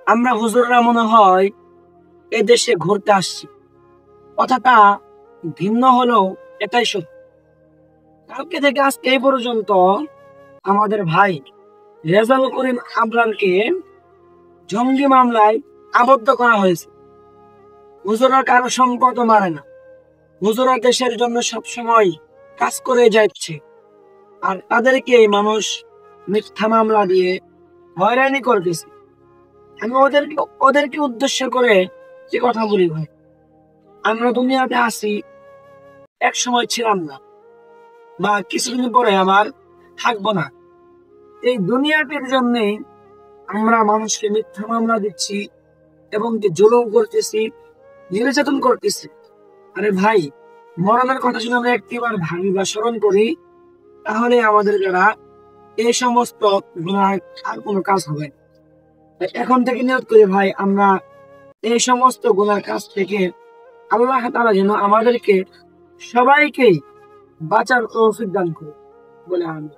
আমরা হুজুররা মনে হয় এ দেশে ঘুরতে আসছি, কথাটা ভিন্ন হলেও এটাই সত্য। কালকে থেকে আজকে এই পর্যন্ত আমাদের ভাই রেজাউল করিম আবরারকে জঙ্গি মামলায় আবদ্ধ করা হয়েছে। হুজুররা কারো সম্পদ মারে না, হুজুররা দেশের জন্য সবসময় কাজ করে যাচ্ছে, আর তাদেরকে মানুষ মিথ্যা মামলা দিয়ে হয়রানি করতেছে। আমি ওদেরকে উদ্দেশ্য করে যে কথা বলি ভাই, আমরা দুনিয়াতে আসি, এক সময় ছিলাম না, বা কিছুদিন পরে আবার থাকবো না। এই দুনিয়াটির জন্য আমরা মানুষকে মিথ্যা মামলা দিচ্ছি এবং কি জুলুম করতেছি, নির্যাতন করতেছি। আরে ভাই, মরণের কথা শুনে আমরা একটিবার ভাবি বা স্মরণ করি, তাহলে আমাদের দ্বারা এই সমস্ত গুনাহ আর কোনো কাজ হবে না। তাই এখন থেকে নিয়ত করি ভাই, আমরা এই সমস্ত গুনার কাজ থেকে আল্লাহ তাআলা যেন আমাদেরকে সবাইকে বাঁচার তৌফিক দান করে বলে আমি